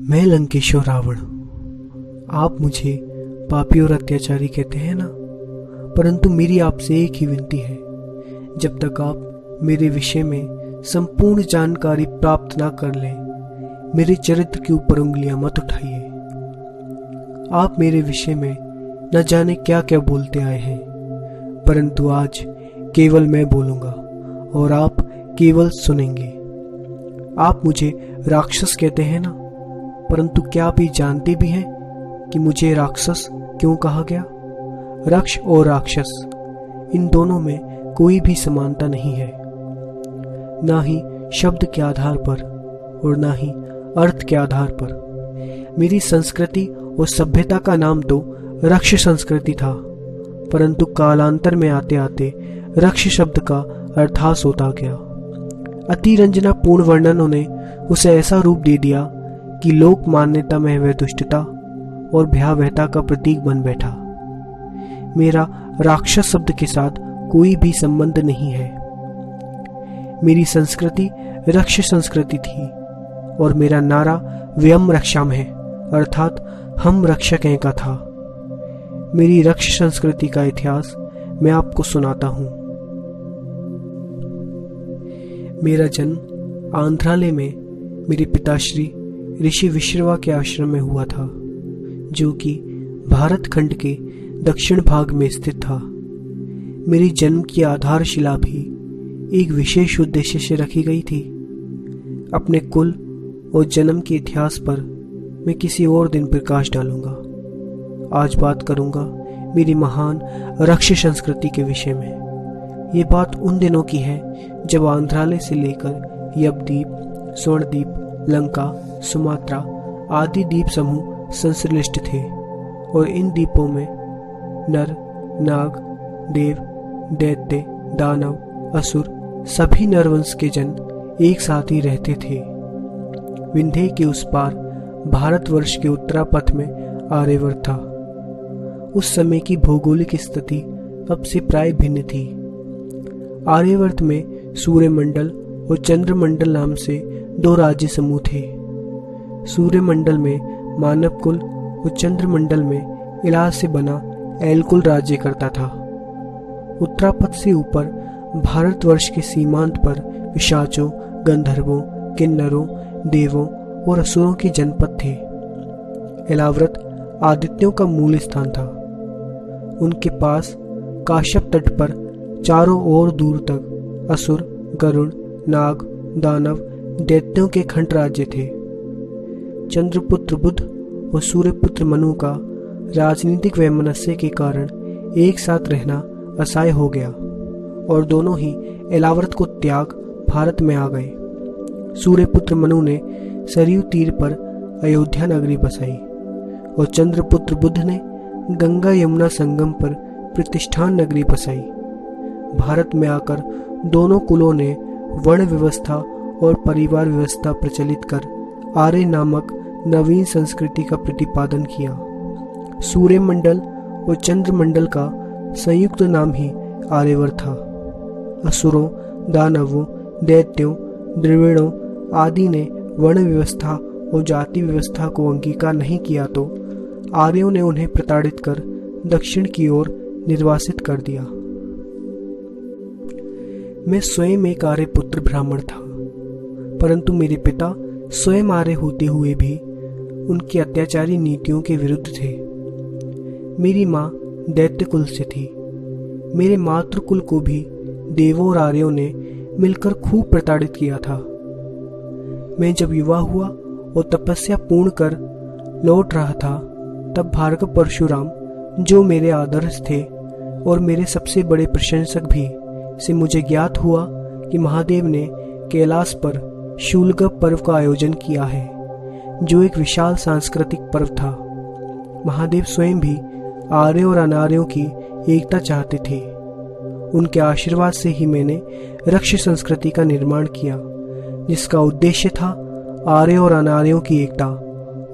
मैं लंकेश्वर रावण। आप मुझे पापी और अत्याचारी कहते हैं ना, परंतु मेरी आपसे एक ही विनती है, जब तक आप मेरे विषय में संपूर्ण जानकारी प्राप्त ना कर लें, मेरे चरित्र के ऊपर उंगलियां मत उठाइए। आप मेरे विषय में न जाने क्या क्या बोलते आए हैं, परंतु आज केवल मैं बोलूंगा और आप केवल सुनेंगे। आप मुझे राक्षस कहते हैं ना, परंतु क्या आप ये जानते भी हैं कि मुझे राक्षस क्यों कहा गया? रक्ष और राक्षस, इन दोनों में कोई भी समानता नहीं है, ना ही शब्द के आधार पर और ना ही अर्थ के आधार पर। मेरी संस्कृति और सभ्यता का नाम तो रक्ष संस्कृति था, परंतु कालांतर में आते आते रक्ष शब्द का अर्थास होता गया। अतिरंजना पूर्ण वर्णनों ने उसे ऐसा रूप दे दिया कि लोक मान्यता में वह दुष्टता और भयावहता का प्रतीक बन बैठा। मेरा राक्षस शब्द के साथ कोई भी संबंध नहीं है। मेरी संस्कृति रक्ष संस्कृति थी और मेरा नारा व्यम रक्षाम है, अर्थात हम रक्षक हैं का था। मेरी रक्ष संस्कृति का इतिहास मैं आपको सुनाता हूं। मेरा जन्म आंध्रालय में मेरे पिताश्री ऋषि विश्रवा के आश्रम में हुआ था, जो कि भारत खंड के दक्षिण भाग में स्थित था। मेरी जन्म की आधारशिला भी एक विशेष उद्देश्य से रखी गई थी। अपने कुल और जन्म के इतिहास पर मैं किसी और दिन प्रकाश डालूंगा। आज बात करूंगा मेरी महान रक्ष संस्कृति के विषय में। ये बात उन दिनों की है जब आंध्रालय से लेकर यवद्वीप, स्वर्णद्वीप, लंका, सुमात्रा आदि द्वीप समूह संश्लिष्ट थे और इन द्वीपों में नर, नाग, देव, दैत्य, दानव, असुर सभी नरवंश के जन एक साथ ही रहते थे। विंध्य के उस पार भारतवर्ष के उत्तरापथ में आर्यवर्त था। उस समय की भौगोलिक स्थिति अब से प्राय भिन्न थी। आर्यवर्त में सूर्यमंडल और चंद्रमंडल नाम से दो राज्य समूह थे। सूर्यमंडल में मानव कुल और चंद्रमंडल में इलाज से बना एलकुल राज्य करता था। उत्तरापथ से ऊपर भारतवर्ष के सीमांत पर पिशाचों, गंधर्वों, किन्नरों, देवों और असुरों के जनपद थे। एलाव्रत आदित्यों का मूल स्थान था। उनके पास काश्यप तट पर चारों ओर दूर तक असुर, गरुड़, नाग, दानव, दैत्यों के खंड राज्य थे। चंद्रपुत्र बुध और सूर्यपुत्र मनु का राजनीतिक वैमनस्य के कारण एक साथ रहना असह्य हो गया और दोनों ही एलाव्रत को त्याग भारत में आ गए। सूर्यपुत्र मनु ने सरयू तीर पर अयोध्या नगरी बसाई और चंद्रपुत्र बुध ने गंगा यमुना संगम पर प्रतिष्ठान नगरी बसाई। भारत में आकर दोनों कुलों ने वर्ण व्यवस्था और परिवार व्यवस्था प्रचलित कर आर्य नामक नवीन संस्कृति का प्रतिपादन किया। सूर्यमंडल और चंद्रमंडल का संयुक्त नाम ही आर्यवर्त था। असुरों, दानवों, दैत्यों, द्रविड़ों आदि ने वर्ण व्यवस्था और जाति व्यवस्था को अंगीकार नहीं किया तो आर्यों ने उन्हें प्रताड़ित कर दक्षिण की ओर निर्वासित कर दिया। मैं स्वयं एक आर्य पुत्र ब्राह्मण था, परंतु मेरे पिता स्वयं आर्य होते हुए भी उनकी अत्याचारी नीतियों के विरुद्ध थे। मेरी माँ दैत्य कुल से थी। मेरे मातृकुल को भी देवों और आर्यों ने मिलकर खूब प्रताड़ित किया था। मैं जब युवा हुआ और तपस्या पूर्ण कर लौट रहा था, तब भार्गव परशुराम, जो मेरे आदर्श थे और मेरे सबसे बड़े प्रशंसक भी, से मुझे ज्ञात हुआ कि महादेव ने कैलाश पर शूलगप पर्व का आयोजन किया है, जो एक विशाल सांस्कृतिक पर्व था। महादेव स्वयं भी आर्यों और अनार्यों की एकता चाहते थे। उनके आशीर्वाद से ही मैंने रक्ष संस्कृति का निर्माण किया, जिसका उद्देश्य था आर्यों और अनार्यों की एकता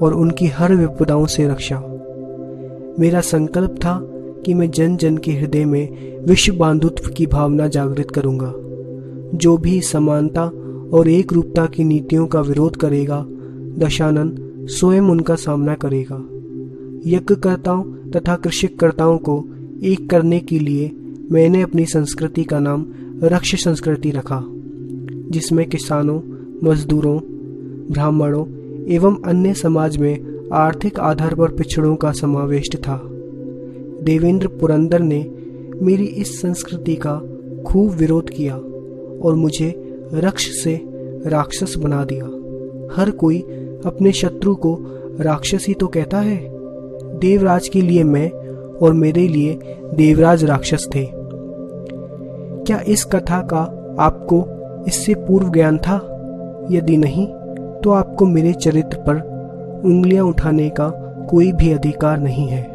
और उनकी हर विपदाओं से रक्षा। मेरा संकल्प था कि मैं जन जन के हृदय में विश्व बंधुत्व की भावना जागृत करूंगा। जो भी समानता और एक रूपता की नीतियों का विरोध करेगा, दशानन स्वयं उनका सामना करेगा। यज्ञकर्ताओं तथा कृषिकर्ताओं को एक करने के लिए मैंने अपनी संस्कृति का नाम रक्ष संस्कृति रखा, जिसमें किसानों, मजदूरों, ब्राह्मणों एवं अन्य समाज में आर्थिक आधार पर पिछड़ों का समावेश था। देवेंद्र पुरंदर ने मेरी इस संस्कृति का खूब विरोध किया और मुझे रक्ष से राक्षस बना दिया। हर कोई अपने शत्रु को राक्षस ही तो कहता है। देवराज के लिए मैं और मेरे लिए देवराज राक्षस थे। क्या इस कथा का आपको इससे पूर्व ज्ञान था? यदि नहीं, तो आपको मेरे चरित्र पर उंगलियां उठाने का कोई भी अधिकार नहीं है।